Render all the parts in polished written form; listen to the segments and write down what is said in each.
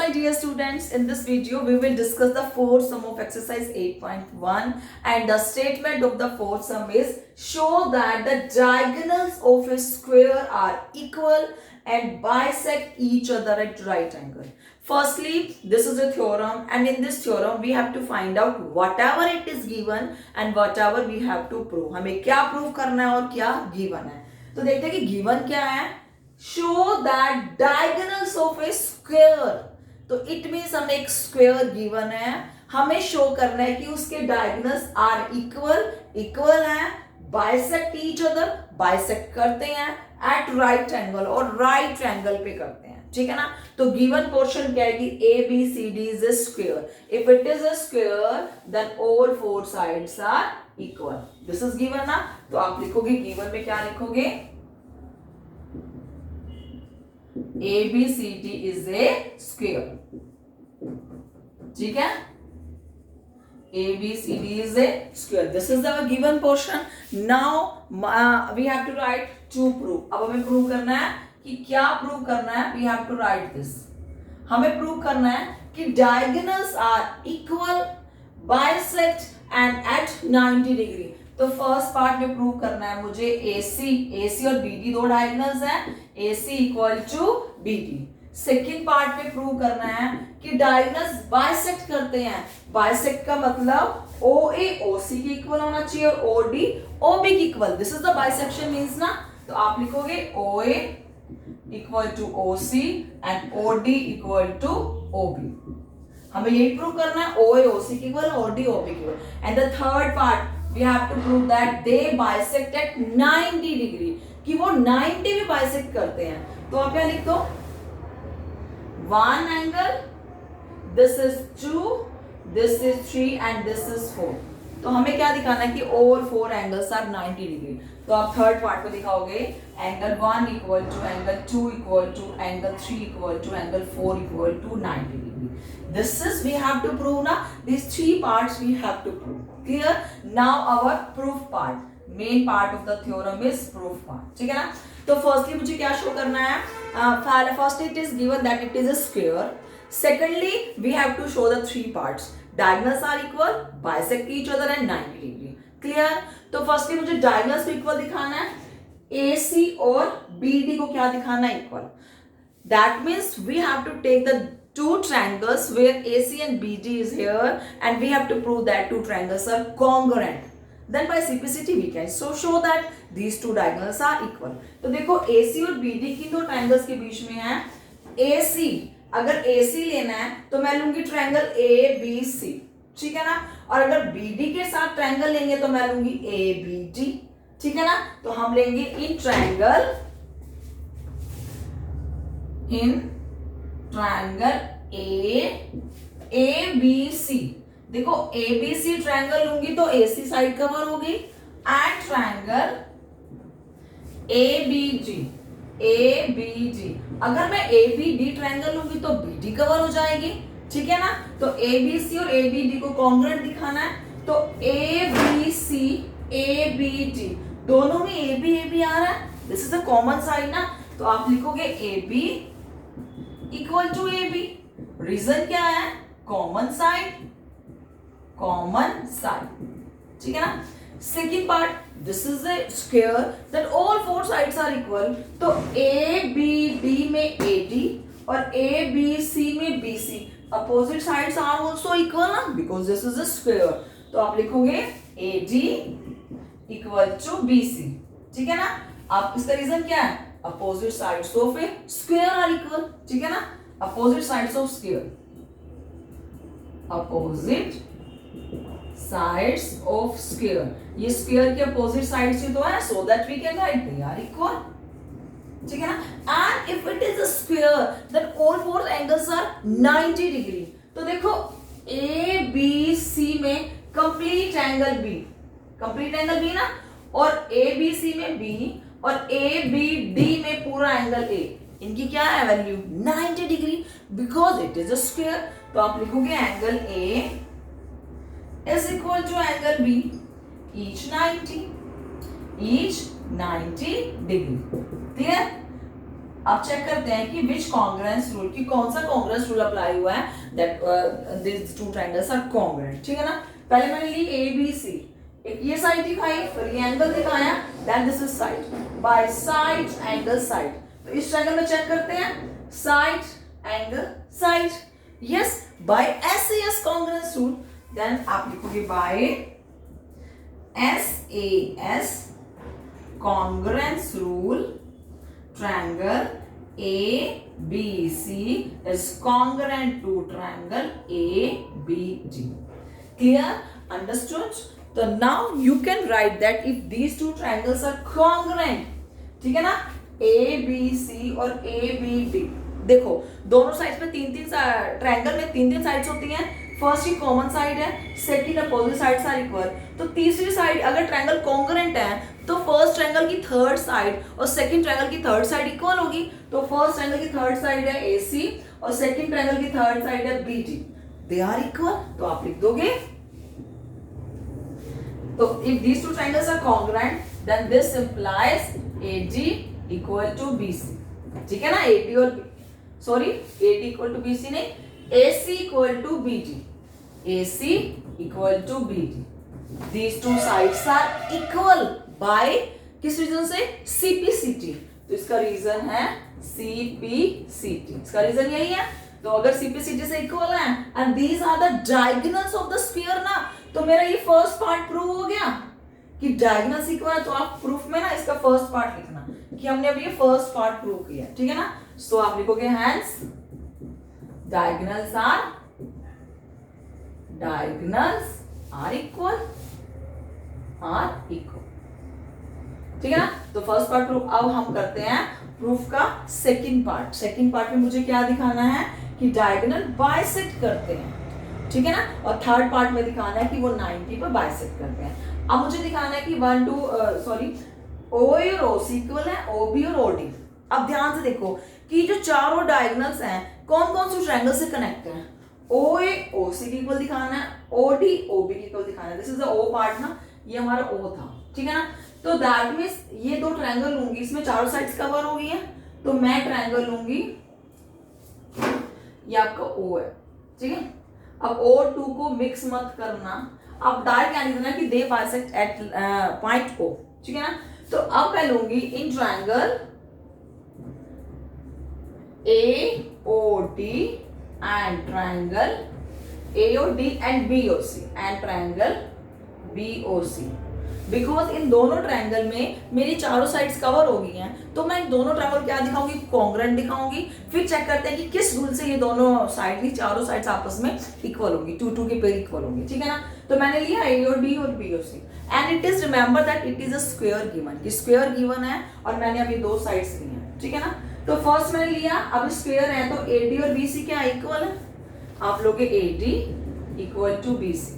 my dear students, in this video we will discuss the fourth sum of exercise 8.1 and the statement of the fourth sum is show that the diagonals of a square are equal and bisect each other at right angle. Firstly, this is a theorem and in this theorem we have to find out whatever it is given and whatever we have to prove. हमें क्या prove करना है और क्या given है. तो देखते हैं कि given क्या है. Show that diagonals of a square. तो it means हमें एक square given है, हमें show करना है कि उसके diagonals are equal है, bisect each other, bisect करते हैं at right angle और right angle पे करते हैं, ठीक है ना. तो given portion क्या है कि ABCD is a square. If it is a square, then all four sides are equal. This is given ना. तो आप लिखोगे given में क्या लिखोगे? ABCD is a square. ठीक है? ABCD is a square. This is our given portion. Now we have to write to prove. अब हमें prove करना है कि क्या prove करना है? We have to write this. हमें prove करना है कि diagonals are equal, bisect and at 90 degree. तो फर्स्ट पार्ट में प्रूव करना है मुझे AC और BD दो डायगोनल्स हैं, AC equal to BD. Second part में प्रूव करना है कि डायगोनल्स बाइसेक्ट करते हैं. बाइसेक्ट का मतलब OA OC के इक्वल होना चाहिए और OD OB के equal. This is the bisection means ना. तो आप लिखोगे OA equal to OC and OD equal to OB. हमें यही प्रूव करना है OA OC के इक्वल, OD OB के equal. And the third part we have to prove that they bisect at 90 degree, कि वो 90 भी bisect करते हैं. तो आप क्या लिख दो? One angle, this is 2, this is 3 and this is 4. तो हमें क्या दिखाना है कि all four angles are 90 degree. तो आप थर्ड पार्ट को दिखाओगे angle 1 equal to angle 2 equal to angle 3 equal to angle 4 equal to 90 degree. This is we have to prove ना. These three parts we have to prove. Clear? Now our proof part. Main part of the theorem is proof part. ठीक है ना? तो firstly मुझे क्या show करना है? First it is given that it is a square. Secondly we have to show the three parts. Diagonals are equal, bisect each other and 90 degree. Clear? तो firstly मुझे diagonals को equal दिखाना है. AC और BD को क्या दिखाना है? Equal. That means we have to take the two triangles where AC and BD is here and we have to prove that two triangles are congruent. Then by simplicity we can so show that these two diagonals are equal. तो देखो AC और BD की दो triangles के बीच में है AC. अगर AC लेना है तो मैं लूंगी ट्रायंगल ABC, ठीक है ना. और अगर BD के साथ ट्रायंगल लेंगे तो मैं लूंगी ABD, ठीक है ना. तो हम लेंगे इन ट्रायंगल ABC. देखो ABC ट्रायंगल लूंगी तो AC साइड कवर होगी एंड ट्रायंगल ABD अगर मैं ABD ट्रायंगल लूंगी तो BD कवर हो जाएगी, ठीक है ना. तो ABC और ABD को कॉन्ग्रुएंट दिखाना है तो ABC ABD दोनों में AB आ रहा है. This is a common side ना. तो आप लिखोगे AB equal to AB. Reason क्या है? कॉमन साइड, ठीक है ना. Second part, this is a square that all four sides are equal. तो ABD में AD और ABC में BC opposite sides are also equal ना, because this is a square. तो आप लिखोगे AD इक्वल टू BC, ठीक है ना. आप इसका रीजन क्या है? Opposite sides of a square are equal, ठीक है ना. Opposite sides of square, opposite sides of square. ये स्क्वायर के अपोजिट साइड्स ही तो है, so that we can write they are equal, ठीक है ना. And if it is a square then all four angles are 90 degree. तो देखो ABC में कंप्लीट एंगल B ना, और ABC में B और ABD में पूरा एंगल A. इनकी क्या है value? 90 degree, because it is a square. तो आप लिखोगे angle A is equal to angle B, each 90 degree. Clear? अब चेक करते हैं कि विच कॉन्ग्रुएंस रूल, कि कौन सा कॉन्ग्रुएंस रूल अप्लाई हुआ है that this two triangles are congruent, ठीक है ना। पहले मैंने ली ए बी सी, एक ये साइड दिखाई, फिर ये एंगल दिखाया, then this is side, by side angle side. तो इस ट्रायंगल में चेक करते हैं side angle side, yes by SAS congruence rule, then आप लिखोगे by SAS congruence rule, triangle ABC is congruent to triangle ABD. Clear? Understood? So now you can write that if these two triangles are congruent, ठीक है ना, ABC और ABD, देखो दोनों sides में तीन तीन ट्रायंगल में तीन तीन साइड्स होती हैं, फर्स्ट ही कॉमन साइड है, second opposite sides are equal, तो तीसरी साइड अगर ट्रायंगल कॉन्ग्रुएंट है तो फर्स्ट ट्रायंगल की थर्ड साइड और सेकंड ट्रायंगल की थर्ड साइड इक्वल होगी। तो फर्स्ट ट्रायंगल की थर्ड साइड है AC और सेकंड ट्रायंगल की थर्ड साइड है BD, दे आर इक्वल, तो आप लिख दोगे, तो if these two triangles are congruent then this implies AD equal to BC, ठीक है ना, AD और sorry AD equal to BC नहीं, AC equal to BD, AC equal to BD, these two sides are equal by किस reason से, CPCT, तो इसका reason है CPCT, इसका रीजन यही है। तो अगर CPCT से इक्वल है and these are the diagonals of the sphere ना, तो मेरा ये फर्स्ट पार्ट प्रूव हो गया कि डायगोनल्स इक्वल है। तो आप प्रूफ में ना इसका फर्स्ट पार्ट लिखना कि हमने अभी ये फर्स्ट पार्ट प्रूव किया, ठीक है ना। सो आप लिखोगे हैंस डायगोनल्स आर इक्वल, ठीक है ना। तो फर्स्ट पार्ट प्रूफ, अब हम करते हैं प्रूफ का सेकंड पार्ट। सेकंड पार्ट में मुझे क्या दिखाना है कि डायगोनल बाइसेक्ट करते हैं, ठीक है ना, और थर्ड पार्ट में दिखाना है कि वो 90 पर बाइसेक्ट करते हैं। अब मुझे दिखाना है कि OA और OC इक्वल है, OB और OD। अब ध्यान से देखो कि जो चारों डायगोनल्स हैं कौन कौन से ट्रायंगल से कनेक्ट हैं, OA OC की इक्वल दिखाना है, OD OB की इक्वल दिखाना है। This is the O part ना, ये हमारा O था, ठीक है ना। तो दैट मींस ये दो ट्रायंगल लूंगी, इसमें चारों साइड्स कवर हो गई है, तो मैं ट्रायंगल लूंगी, ये आपका O है, ठीक है। अब O2 को मिक्स मत करना, अब डायरेक्ट क्या लिखना है कि दे बाइसेक्ट एट पॉइंट O, ठीक है ना। तो अब मैं लूंगी in triangle AOD and triangle AOD and BOC and triangle BOC, because in दोनों ट्रायंगल में मेरी चारों साइड्स कवर हो गई हैं, तो मैं दोनों ट्रायंगल क्या दिखाऊंगी, कॉन्ग्रुएंट दिखाऊंगी। फिर चेक करते हैं कि किस रूल से ये दोनों साइड की चारों साइड्स आपस में इक्वल होंगी, 2 के पेयर इक्वल होंगी, ठीक है ना। तो मैंने लिया AOD और BOC and it is remember that it is a square given, कि स्क्वायर गिवन है और मैंने अभी दो साइड्स ली हैं, ठीक है ना। तो फर्स्ट मैंने लिया, अब स्क्वायर है तो AD और BC क्या इक्वल है, आप लोग AD इक्वल टू BC,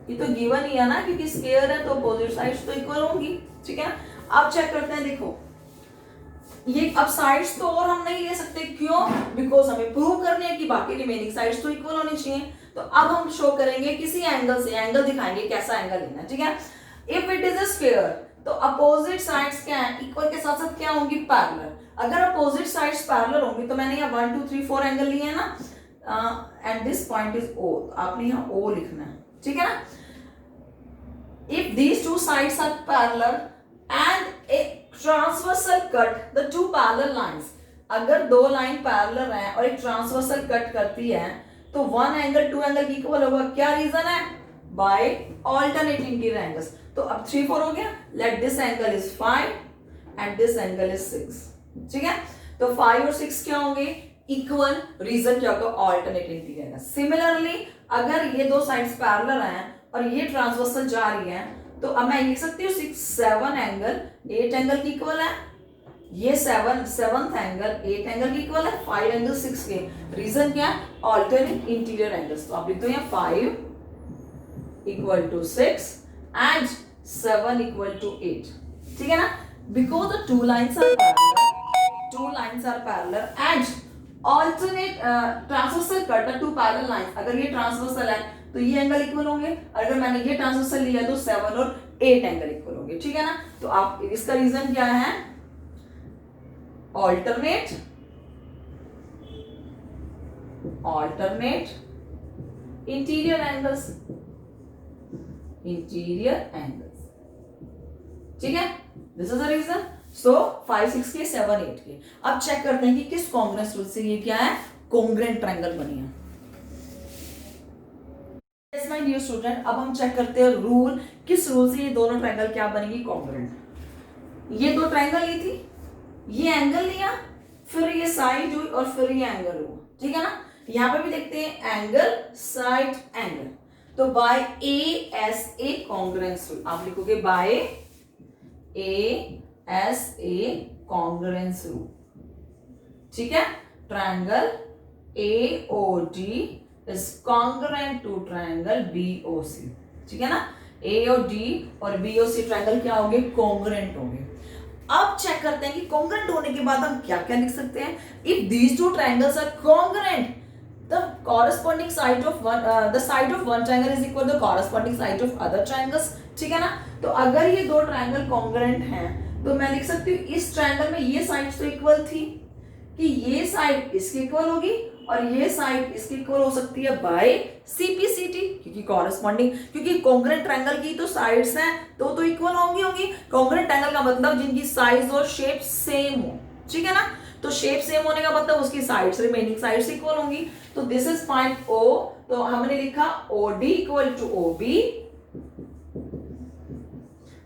ये तो गिवन ही है ना, क्योंकि स्क्वायर है तो अपोजिट साइड्स तो इक्वल होंगी, ठीक है ना। अब चेक करते हैं, देखो ये अब साइड्स तो और हम नहीं ले सकते, क्यों, बिकॉज हमें प्रूव करने हैं कि बाकी रिमेनिंग साइड्स तो इक्वल होनी चाहिए। तो अब हम शो करेंगे किसी एंगल से, एंगल दिखाएंगे कैसा एंगल लेना है, ठीक है। If it is a square तो अपोजिट साइड्स क्या है, इक्वल के साथ साथ क्या होंगी, पैरेलल। अगर अपोजिट साइड्स पैरेलल होंगी तो मैंने यहाँ 1 2 3 4 एंगल लिए हैं ना, and this point is O, आपने यहाँ O लिखना है, ठीक है ना। If these two sides are parallel and a transversal cut the two parallel lines, अगर दो लाइन पैरेलल हैं और एक ट्रांसवर्सल कट करती है तो one angle two angle equal होगा। क्या रीजन है, बाय ऑल्टरनेटिंग इंटीरियर एंगल्स। तो अब 3 4 हो गया, let this angle is 5 and this angle is 6, ठीक है। तो 5 और 6 क्या होंगे, इक्वल, रीजन क्या होगा, ऑल्टरनेटिंग इंटीरियर एंगल। सिमिलरली अगर ये दो साइड्स पैरेलल हैं और ये ट्रांसवर्सल जा रही है तो अब मैं लिख सकती हूँ 6 7 एंगल 8 एंगल की इक्वल है, ये 7th एंगल 8 एंगल की इक्वल है, 5 एंगल 6 के। रीजन क्या है, ऑल्टरनेट इंटीरियर एंगल्स। तो आप लिख दो यहाँ 5 equal to 6 and 7 equal to 8, ठीक है ना। Because the two lines are parallel and alternate transversal cut the two parallel lines. अगर ये ट्रांसवर्सल है तो ये एंगल इक्वल होंगे, अगर मैंने ये ट्रांसवर्सल लिया तो 7 और 8 एंगल इक्वल होंगे, ठीक है ना। तो आप इसका रीजन क्या है, alternate interior angles, ठीक है. This is the reason. So 5 6 के 7 8 के. अब चेक करते हैं कि किस कॉन्ग्रेंस रूल से ये क्या है, कॉन्ग्रेंट ट्रायंगल बनी है. यस माय डियर स्टूडेंट, अब हम चेक करते हैं रूल, किस रूल से ये दोनों ट्रायंगल क्या बनेगी, कॉन्ग्रेंट. ये दो ट्रायंगल ली थी, ये एंगल लिया, फिर ये साइड हुई और फिर ये एंगल हुआ, ठीक है ना. यहां पे भी देखते हैं एंगल, साइड, एंगल. तो बाय ASA कॉन्ग्रेंस रूल आप लिखोगे बाय ASA कॉन्ग्रेंस रूल, ठीक है. Triangle AOD is congruent to triangle BOC, ठीक है ना. A और D और BOC ट्रायंगल क्या होंगे, कॉन्ग्रेंट होंगे. अब चेक करते हैं कि कॉन्ग्रेंट होने के बाद हम क्या क्या लिख सकते हैं. If these two triangles are congruent, the corresponding side of one the side of one triangle is equal to the corresponding side of other triangles, ठीक है ना. तो अगर ये दो ट्रायंगल कॉन्ग्रेंट हैं तो मैं लिख सकती हूँ इस ट्रायंगल में ये साइड तो इक्वल थी कि ये साइड इसकी इक्वल होगी और ये साइड इसकी इक्वल हो सकती है बाय CPCT, क्योंकि कॉरेस्पॉन्डिंग, क्योंकि कॉन्ग्रेंट ट्रायंगल की तो साइड्स हैं तो इक्वल होंगी. कॉन्ग्रेंट ट्रायंगल का मतलब जिनकी साइज और शेप सेम हो, ठीक है ना. तो शेप सेम होने का मतलब उसकी साइड्स, रिमेनिंग साइड्स इक्वल होंगी. तो दिस इज पॉइंट O. तो हमने लिखा OD equal to OB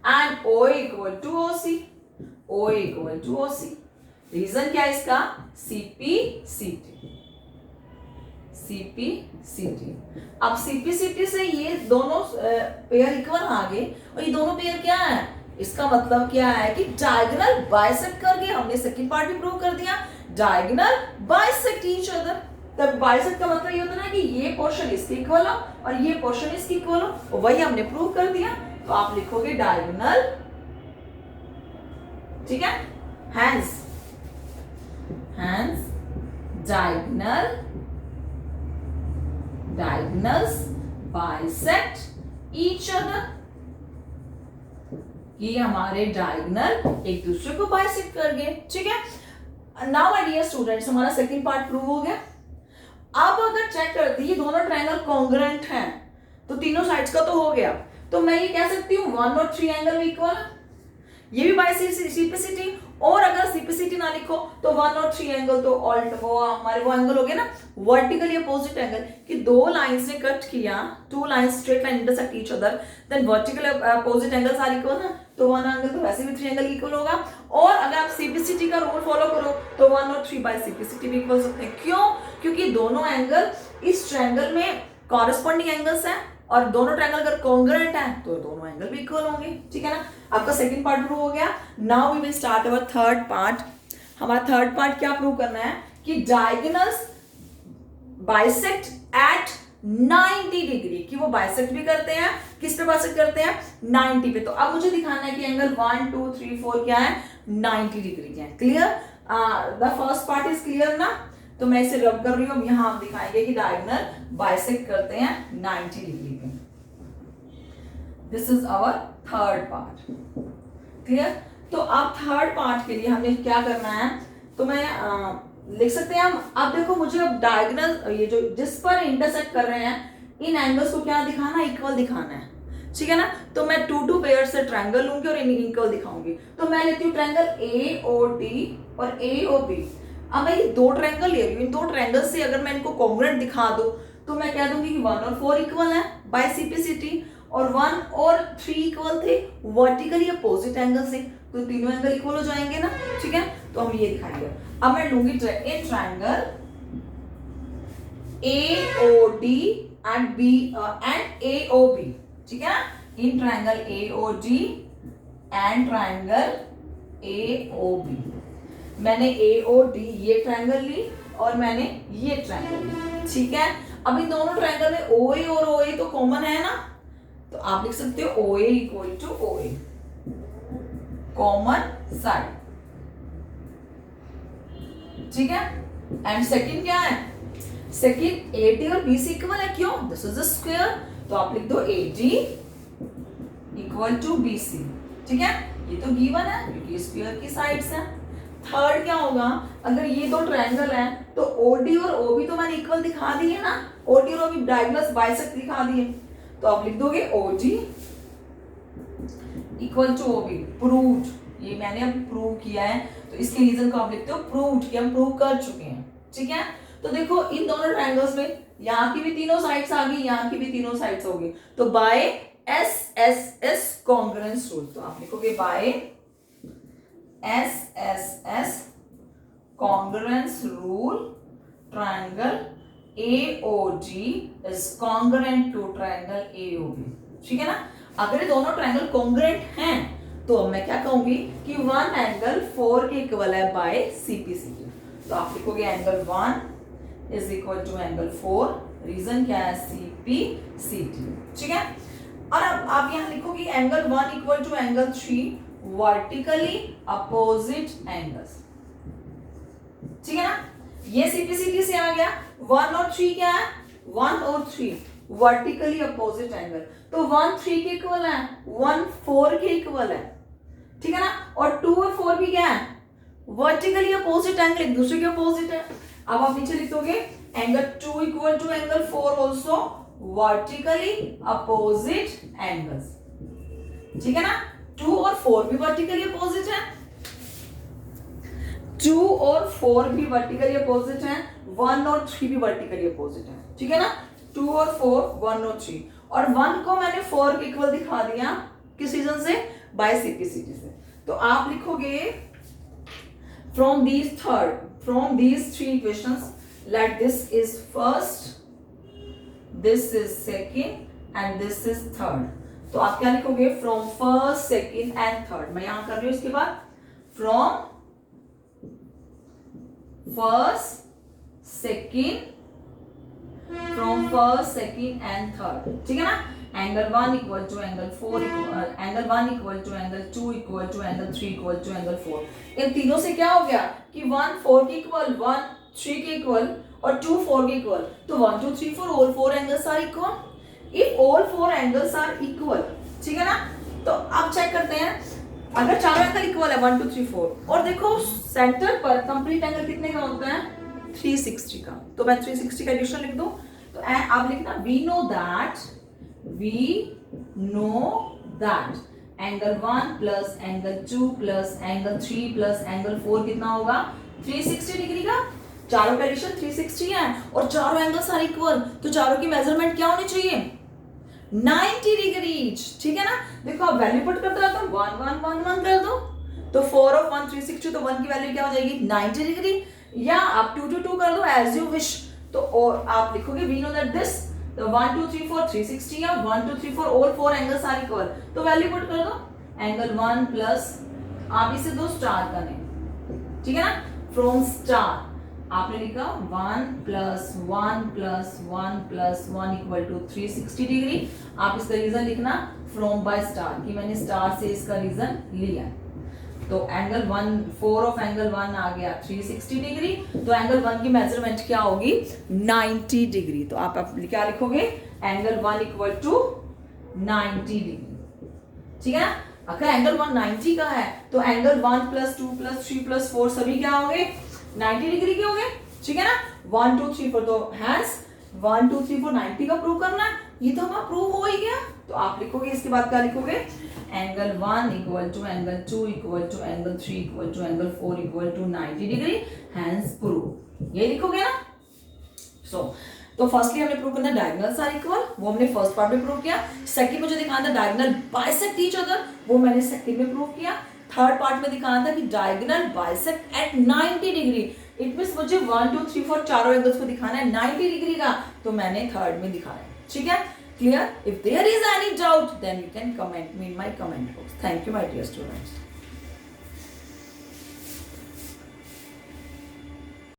and OA equal to OC. OA equal to OC. Reason क्या है इसका, CPCT. अब CPCT से ये दोनों पेयर इक्वल आ गए और ये दोनों पेयर क्या है, इसका मतलब क्या है कि डायगोनल बाइसेक्ट करके, हमने सेकंड पार्ट भी प्रूव कर दिया, डायगोनल बाइसेक्ट ईच अदर. तब बाइसेक्ट का मतलब ये होता है ना कि ये पोर्शन इसके इक्वल हो और ये पोर्शन इसके इक्वल हो, और वही हमने प्रूव कर दिया. तो आप लिखोगे डायगोनल, ठीक है. Hence diagonals bisect each other, कि हमारे डायगोनल एक दूसरे को बाइसेक्ट कर गए, ठीक है. नाउ माय डियर स्टूडेंट्स, हमारा सेकंड पार्ट प्रूव हो गया. अब अगर चेक करते ये दोनों ट्रायंगल कॉन्ग्रेंट हैं तो तीनों साइड्स का तो हो गया. तो मैं ये कह सकती हूँ 1 और 3 एंगल भी इक्वल है, ये भी बाय CPCT. और अगर CPCT ना लिखो तो 1 और 3 एंगल तो वो हमारे वो एंगल हो गए ना, वर्टिकली अपोजिट एंगल, कि दो लाइंस ने कट किया, two lines straight line intersect each other, then vertical opposite angles are equal ना. तो 1 एंगल तो वैसे भी 3 एंगल इक्वल होगा. और अगर आप CPCT का रूल फॉलो करो तो 1 और 3 बाय CPCT भी इक्वल होते हैं. क्यों, क्योंकि दोनों एंगल इस ट्रायंगल में कॉरेस्पॉन्डिंग एंगल्स हैं और दोनों ट्रायंगल अगर कॉन्ग्रेंट है तो दोनों एंगल भी इक्वल होंगे, ठीक है ना. आपका सेकंड पार्ट प्रूव हो गया. Now we will start our third part. हमारा थर्ड पार्ट क्या प्रूव करना है कि डायगोनल्स बाइसेक्ट एट 90 डिग्री, कि वो बाइसेक्ट भी करते हैं, किस पे बाइसेक्ट करते हैं, 90 पे. तो अब मुझे दिखाना है कि एंगल 1 2 3 4 क्या है, 90 डिग्री के हैं. Clear, the first part is clear ना. तो मैं इसे रब कर रही हूँ. यहां आप दिखाएंगे कि डायगोनल बाइसेक्ट करते हैं 90 डिग्री पे. This is our third part. Clear. तो अब थर्ड पार्ट के लिए हमें क्या करना है, तो मैं लिख सकते हैं हम. अब देखो मुझे अब डायगोनल ये जो जिस पर इंटरसेक्ट कर रहे हैं इन एंगल्स को क्या दिखाना, इक्वल दिखाना है, ठीक है ना. तो मैं 2 पेयर से ट्रायंगल लूंगी और इन्हें इक्वल दिखाऊंगी. तो मैं लेती हूँ ट्रायंगल AOD और AOB. अब मैं ये दो ट्रायंगल ले रही हूँ, इन दो ट्रायंगल से अगर मैं इनको कॉन्ग्रेंट दिखा दूं तो मैं कह दूंगी कि 1 और 4 इक्वल है बाय CPCT, और 1 और 3 इक्वल थे वर्टिकली अपोजिट एंगल से, तो तीनों एंगल इक्वल हो जाएंगे ना, ठीक है. तो हम ये दिखाएंगे. अब मैं लूंगी in triangle AOD and AOB, ठीक है ना. In triangle AOD and triangle AOB. मैंने AOD ये ट्रायंगल ली और मैंने ये ट्रायंगल ली, ठीक है. अब इन दोनों ट्रायंगल में OA और OA तो कॉमन है ना, तो आप लिख सकते हो OA equal to OA, common side, ठीक है. एंड सेकंड क्या है, सेकंड AD और BC इक्वल है. क्यों, दिस इज अ स्क्वायर, तो आप लिख दो AD इक्वल टू BC, ठीक है. ये तो गिवन है क्योंकि स्क्वायर की साइड्स हैं. थर्ड क्या होगा, अगर ये दो ट्रायंगल है तो ओडी और ओबी तो मैंने इक्वल दिखा दिए ना, ओडी और ओबी डायगोनल्स बाइसेक्ट दिखा दिए, तो आप लिख दोगे OD equal to OB, proved. ये मैंने अब प्रूव किया है, तो इसके रीजन को आप लिखते हो प्रूव्ड, कि हम प्रूव कर चुके हैं, ठीक है। तो देखो इन दोनों ट्रायंगल्स में यहाँ की भी तीनों साइड्स आ गई, यहाँ की भी तीनों साइड्स हो गई, तो बाय SSS कॉन्ग्रुएंस रूल, तो आप लिखोगे by SSS congruence rule triangle AOD is congruent to triangle AOB, ठीक है ना। अगर ये दोनों ट्रायंगल कॉन्ग्रुएंट हैं तो मैं क्या कहूंगी कि वन एंगल 4 के इक्वल है बाय CPCT, तो आप लिखोगे angle 1 is equal to angle 4, reason क्या है CPCT, ठीक है। और अब आप यहां लिखोगे angle 1 equal to angle 3 vertically opposite angles, ठीक है ना। ये CPCT से आ गया। 1 और 3 क्या है, 1 और 3 वर्टिकली अपोजिट एंगल, तो 1 3 के इक्वल है, 1 4 के इक्वल है, ठीक है ना। और 2 और 4 भी क्या है, वर्टिकली अपोजिट एंगल, एक दूसरे के अपोजिट है। अब आप नीचे लिख दोगे angle 2 equal to angle 4 also vertically opposite angles, ठीक है ना। 2 और 4 भी वर्टिकली अपोजिट है, 2 और 4 भी वर्टिकली अपोजिट है, 1 और 3 भी वर्टिकली अपोजिट है, ठीक है ना। 2 और 4, 1 और 3, और 1 को मैंने 4 के इक्वल दिखा दिया, किस रीजन से, बाय CPCT से। तो आप लिखोगे from these three equations let this is first, this is second and this is third, तो आप क्या लिखोगे from first second and third, मैं यहां कर रही हूं इसके बाद from first second and third, ठीक है ना। Angle 1 equal to angle 4 angle 1 equal to angle 2 equal to angle 3 equal to angle 4। इन तीनों से क्या हो गया कि 1 4 के इक्वल, 1 3 के इक्वल और 2 4 के इक्वल, तो 1 2 3 4 all 4 angles are equal. If all 4 angles are equal, ठीक है ना, तो अब चेक करते हैं अगर चारों एंगल इक्वल है 1 2 3 4, और देखो सेंटर पर कंप्लीट एंगल कितने का होता है 360 का, तो मैं 360 का एडिशन लिख दूं, तो आप लिखना we know that angle 1 plus angle 2 plus angle 3 plus angle 4 कितना होगा 360 डिग्री का। चारों का एडिशन 360 है और चारों एंगल्स आर इक्वल, तो चारों की मेजरमेंट क्या होनी चाहिए 90 डिग्री, ठीक है ना। देखो आप वैल्यू पुट करते रहते हो 1 1 1 1 कर दो, तो 4 of 1 360, तो 1 की वैल्यू क्या हो जाएगी 90 डिग्री, या आप 2 2 2 कर दो एज यू विश। तो और आप लिखोगे वी नो दैट दिस, तो 1 2 3 4 360 या 1 2 3 4 ऑल 4 एंगल्स आर इक्वल, तो वैल्यू पुट कर दो एंगल 1 प्लस, आप इसे दो स्टार करने, ठीक है ना, फ्रॉम स्टार आपने लिखा 1 plus 1 plus 1 plus 1 equal to 360 degree. आप इसका रीजन लिखना फ्रॉम बाय स्टार, कि मैंने स्टार से इसका रीजन लिया, तो एंगल 1 4 ऑफ एंगल 1 आ गया 360 डिग्री, तो एंगल 1 की मेजरमेंट क्या होगी 90 डिग्री, तो आप क्या लिखोगे एंगल 1 इक्वल टू 90 डिग्री, ठीक है ना। अगर एंगल 1 90 का है तो एंगल 1 प्लस 2 प्लस 3 प्लस 4 सभी क्या होंगे 90 डिग्री के होंगे, ठीक है ना। 1 2 3 4, तो हैंस 1 2 3 4 90 का प्रूव करना है, ये तो हमारा प्रूव हो ही गया। तो आप लिखोगे इसके बाद क्या लिखोगे angle 1 equal to angle 2 equal to angle 3 equal to angle 4 equal to 90 degree, hence proved, ये लिखोगे ना। तो फर्स्टली हमने प्रूव करना डायगोनल्स आर इक्वल, वो हमने फर्स्ट पार्ट में प्रूव किया। सेकंड में जो दिखाना था डायगोनल बाइसेक्ट ईच अदर, वो मैंने सेकंड में प्रूव किया। थर्ड पार्ट में दिखाना था कि diagonal bisect at 90 degree, it means मुझे 1 2 3 4 चारों एंगल्स को दिखाना है 90 डिग्री का, तो मैंने थर्ड में दिखाया, ठीक है। Clear? If there is any doubt, then you can comment me in my comment box. Thank you, my dear students.